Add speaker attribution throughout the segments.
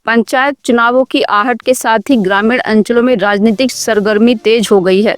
Speaker 1: पंचायत चुनावों की आहट के साथ ही ग्रामीण अंचलों में राजनीतिक सरगर्मी तेज हो गई है।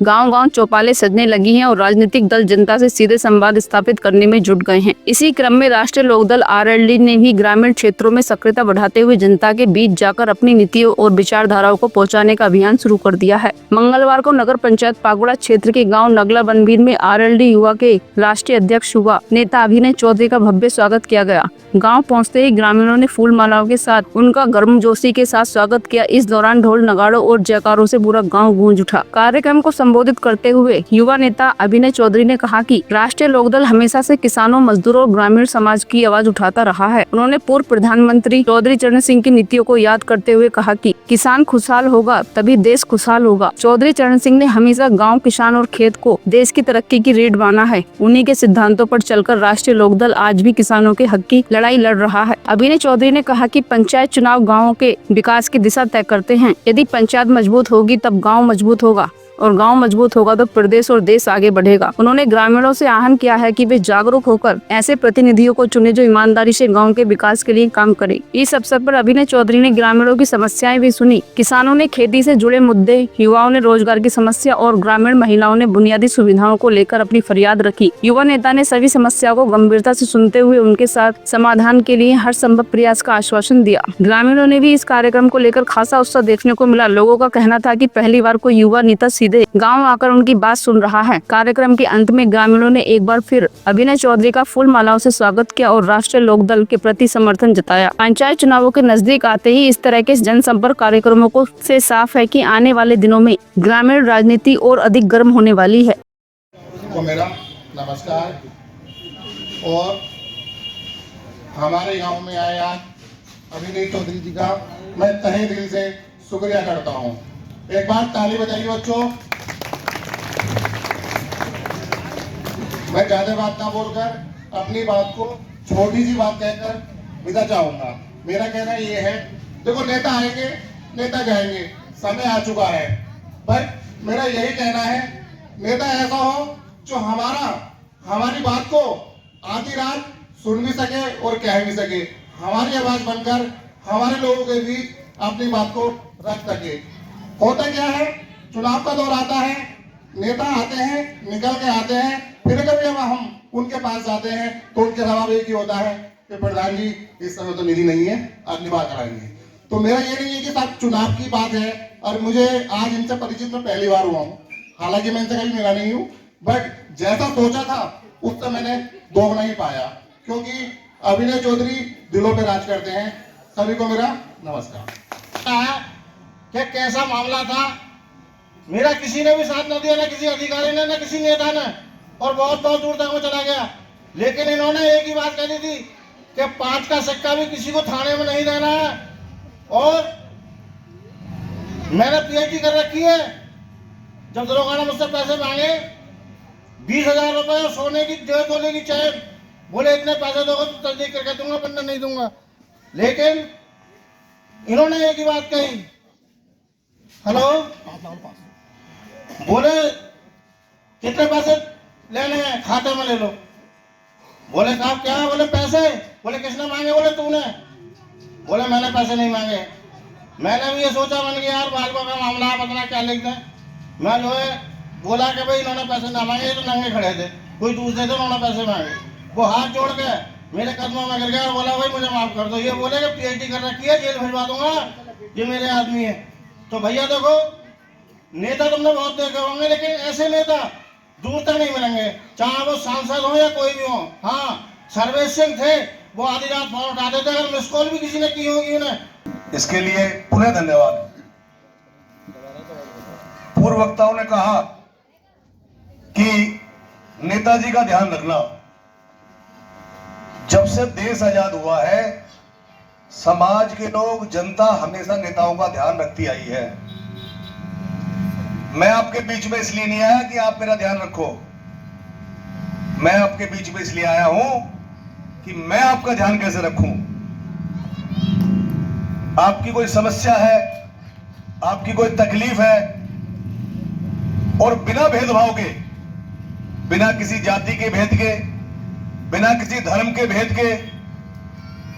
Speaker 1: गांव-गांव चौपालें सजने लगी हैं और राजनीतिक दल जनता से सीधे संवाद स्थापित करने में जुट गए हैं। इसी क्रम में राष्ट्रीय लोकदल आरएलडी ने भी ग्रामीण क्षेत्रों में सक्रियता बढ़ाते हुए जनता के बीच जाकर अपनी नीतियों और विचारधाराओं को पहुंचाने का अभियान शुरू कर दिया है। मंगलवार को नगर पंचायत पागुड़ा क्षेत्र के गाँव नगला बनबीर में आरएलडी युवा के राष्ट्रीय अध्यक्ष युवा नेता अभिनय चौधरी का भव्य स्वागत किया गया। गाँव पहुँचते ही ग्रामीणों ने फूल मालाओं के साथ उनका गर्मजोशी के साथ स्वागत किया। इस दौरान ढोल नगाड़ों और जयकारों से पूरा गाँव गूंज उठा। कार्यक्रम को संबोधित करते हुए युवा नेता अभिनय चौधरी ने कहा कि राष्ट्रीय लोकदल हमेशा से किसानों, मजदूरों और ग्रामीण समाज की आवाज उठाता रहा है। उन्होंने पूर्व प्रधानमंत्री चौधरी चरण सिंह की नीतियों को याद करते हुए कहा कि किसान खुशहाल होगा तभी देश खुशहाल होगा। चौधरी चरण सिंह ने हमेशा गाँव, किसान और खेत को देश की तरक्की की रीढ़ माना है। उन्हीं के सिद्धांतों पर चलकर राष्ट्रीय लोकदल आज भी किसानों के हक की लड़ाई लड़ रहा है। अभिनय चौधरी ने कहा कि पंचायत चुनाव गाँवों के विकास की दिशा तय करते हैं। यदि पंचायत मजबूत होगी तब गाँव मजबूत होगा और गांव मजबूत होगा तो प्रदेश और देश आगे बढ़ेगा। उन्होंने ग्रामीणों से आह्वान किया है कि वे जागरूक होकर ऐसे प्रतिनिधियों को चुने जो ईमानदारी से गांव के विकास के लिए काम करें। इस अवसर पर अभिनय चौधरी ने ग्रामीणों की समस्याएं भी सुनी। किसानों ने खेती से जुड़े मुद्दे, युवाओं ने रोजगार की समस्या और ग्रामीण महिलाओं ने बुनियादी सुविधाओं को लेकर अपनी फरियाद रखी। युवा नेता ने सभी समस्याओं को गंभीरता से सुनते हुए उनके साथ समाधान के लिए हर संभव प्रयास का आश्वासन दिया। ग्रामीणों ने भी इस कार्यक्रम को लेकर खासा उत्साह देखने को मिला। लोगों का कहना था कि पहली बार कोई युवा नेता सीधे गांव आकर उनकी बात सुन रहा है। कार्यक्रम के अंत में ग्रामीणों ने एक बार फिर अभिनय चौधरी का फूल मालाओं से स्वागत किया और राष्ट्रीय लोकदल के प्रति समर्थन जताया। पंचायत चुनावों के नजदीक आते ही इस तरह के जनसंपर्क कार्यक्रमों को से साफ है कि आने वाले दिनों में ग्रामीण राजनीति और अधिक गर्म होने वाली है।
Speaker 2: तो मेरा नमस्कार और हमारे गांव में आए आज अभिनय चौधरी जी का मैं तहे दिल से शुक्रिया करता हूं। एक बार ताली बजाइए बच्चों। मैं ज्यादा बात ना बोलकर अपनी बात को छोटी सी बात कहकर विदा चाहूंगा। मेरा कहना ये है, देखो नेता आएंगे, नेता जाएंगे, समय आ चुका है, पर मेरा यही कहना है नेता ऐसा हो जो हमारी बात को आधी रात सुन भी सके और कह भी सके, हमारी आवाज बनकर हमारे लोगों के बीच अपनी बात को रख सके। होता क्या है, चुनाव का दौर आता है, नेता आते हैं, निकल के आते हैं, फिर कभी हम उनके पास जाते हैं तो उनके जवाब एक ही होता है कि प्रधान जी इस समय तो निधि नहीं है, अगली बार कराएंगे। तो मेरा ये नहीं है कि साहब चुनाव की बात है और मुझे आज इनसे परिचित मैं पहली बार हुआ हूँ, हालांकि मैं इनसे कभी मिला नहीं हूँ, बट जैसा सोचा था उससे मैंने दोगुना ही पाया, क्योंकि अभिनय चौधरी दिलों पे राज करते हैं। सभी को मेरा नमस्कार।
Speaker 3: क्या कैसा मामला था, मेरा किसी ने भी साथ न दिया, ना किसी अधिकारी ने, ना किसी नेता ने, और बहुत बहुत दूर तक वो चला गया। लेकिन इन्होंने एक ही बात कह दी थी कि 5 का सिक्का भी किसी को थाने में नहीं देना है। और मैंने पीएचडी कर रखी है। जब दरोगा ने मुझसे पैसे मांगे 20,000 रुपए और सोने की 1.5 तोले की चैन, बोले इतने पैसे दोगे तो तस्दीक करके दूंगा, वरना नहीं दूंगा। लेकिन इन्होंने एक ही बात कही, हेलो, बोले कितने पैसे लेने हैं, खाते में ले लो। बोले साहब क्या? बोले पैसे। बोले किसने मांगे? बोले तूने। बोले मैंने पैसे नहीं मांगे। मैंने भी ये सोचा, मैंने कि यार बालकों का मामला है, पता क्या लिखते हैं। मैं जो है बोला कि भाई इन्होंने पैसे ना मांगे, तो नंगे खड़े थे, कोई दूसरे थे, उन्होंने पैसे मांगे। वो हाथ जोड़ के मेरे कदमों में गिर गया और बोला भाई मुझे माफ कर दो। ये बोले कि पीएचडी कर रखी है, जेल भिजवा दूंगा, ये मेरे आदमी है। तो भैया देखो, नेता तुमने बहुत देखे होंगे, लेकिन ऐसे नेता दूर तक नहीं मिलेंगे, चाहे वो सांसद हो या कोई भी हो। हाँ, सर्वेश सिंह थे, वो आधी रात फोन उठाते थे, अगर मिस कॉल भी किसी ने की होगी उन्हें।
Speaker 4: इसके लिए पुनः धन्यवाद। पूर्व वक्ताओं ने कहा कि नेताजी का ध्यान रखना। जब से देश आजाद हुआ है, समाज के लोग, जनता हमेशा नेताओं का ध्यान रखती आई है। मैं आपके बीच में इसलिए नहीं आया कि आप मेरा ध्यान रखो, मैं आपके बीच में इसलिए आया हूं कि मैं आपका ध्यान कैसे रखूं। आपकी कोई समस्या है, आपकी कोई तकलीफ है, और बिना भेदभाव के, बिना किसी जाति के भेद के, बिना किसी धर्म के भेद के,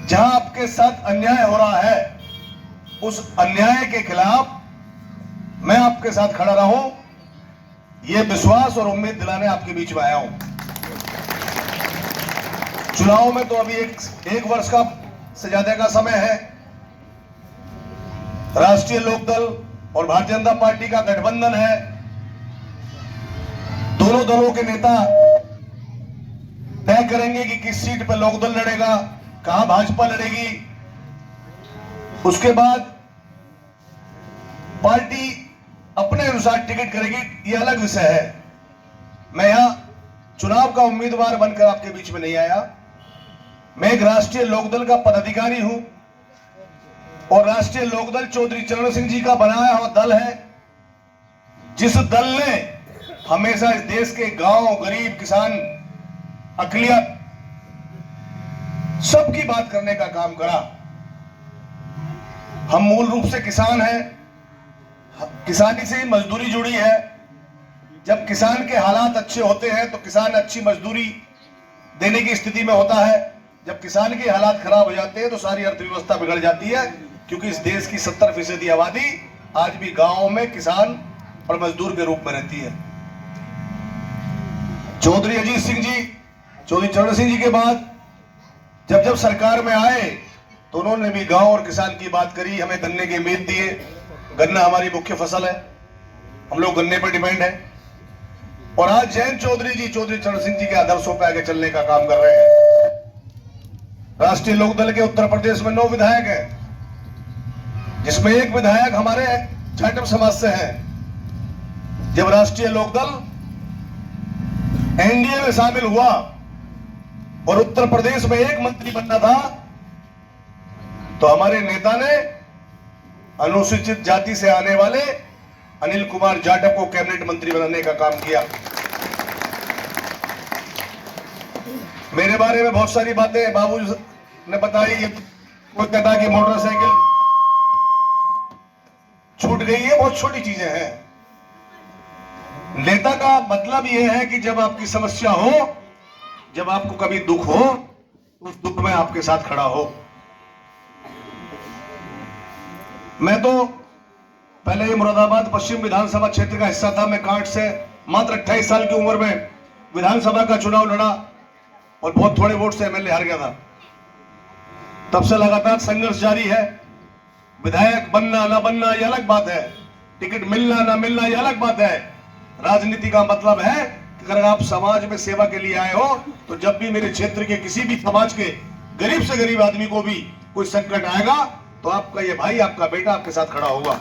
Speaker 4: जहां आपके साथ अन्याय हो रहा है उस अन्याय के खिलाफ मैं आपके साथ खड़ा रहूं, यह विश्वास और उम्मीद दिलाने आपके बीच में आया हूं। चुनाव में तो अभी एक वर्ष का से ज्यादा का समय है। राष्ट्रीय लोकदल और भारतीय जनता पार्टी का गठबंधन है। दोनों दलों के नेता तय करेंगे कि किस सीट पर लोकदल लड़ेगा, कहां भाजपा लड़ेगी। उसके बाद पार्टी अपने अनुसार टिकट करेगी, यह अलग विषय है। मैं यहां चुनाव का उम्मीदवार बनकर आपके बीच में नहीं आया। मैं एक राष्ट्रीय लोकदल का पदाधिकारी हूं और राष्ट्रीय लोकदल चौधरी चरण सिंह जी का बनाया हुआ दल है, जिस दल ने हमेशा इस देश के गांव, गरीब, किसान, अकलियत सबकी बात करने का काम करा। हम मूल रूप से किसान हैं, किसानी से ही मजदूरी जुड़ी है। जब किसान के हालात अच्छे होते हैं तो किसान अच्छी मजदूरी देने की स्थिति में होता है। जब किसान के हालात खराब हो जाते हैं तो सारी अर्थव्यवस्था बिगड़ जाती है, क्योंकि इस देश की 70% आबादी आज भी गांवों में किसान और मजदूर के रूप में रहती है। चौधरी अजीत सिंह जी, चौधरी चरण सिंह जी के बाद जब सरकार में आए तो उन्होंने भी गांव और किसान की बात करी, हमें गन्ने के उम्मीद दिए। गन्ना हमारी मुख्य फसल है, हम लोग गन्ने पर डिपेंड है। और आज जयंत चौधरी जी चौधरी चरण सिंह जी के आदर्शों पर आगे चलने का काम कर रहे हैं। राष्ट्रीय लोकदल के उत्तर प्रदेश में 9 विधायक हैं, जिसमें एक विधायक हमारे जाटव समाज से है। जब राष्ट्रीय लोकदल एनडीए में शामिल हुआ और उत्तर प्रदेश में एक मंत्री बनना था, तो हमारे नेता ने अनुसूचित जाति से आने वाले अनिल कुमार जाटव को कैबिनेट मंत्री बनाने का काम किया। मेरे बारे में बहुत सारी बातें बाबू ने बताई। कोई कहता कि मोटरसाइकिल छूट गई है, बहुत छोटी चीजें हैं। नेता का मतलब यह है कि जब आपकी समस्या हो, जब आपको कभी दुख हो, उस दुख में आपके साथ खड़ा हो। मैं तो पहले ही मुरादाबाद पश्चिम विधानसभा क्षेत्र का हिस्सा था। मैं कांट से मात्र 28 साल की उम्र में विधानसभा का चुनाव लड़ा और बहुत थोड़े वोट से एमएलए हार गया था। तब से लगातार संघर्ष जारी है। विधायक बनना ना बनना यह अलग बात है, टिकट मिलना ना मिलना यह अलग बात है। राजनीति का मतलब है कि अगर आप समाज में सेवा के लिए आए हो, तो जब भी मेरे क्षेत्र के किसी भी समाज के गरीब से गरीब आदमी को भी कोई संकट आएगा, तो आपका ये भाई, आपका बेटा आपके साथ खड़ा होगा।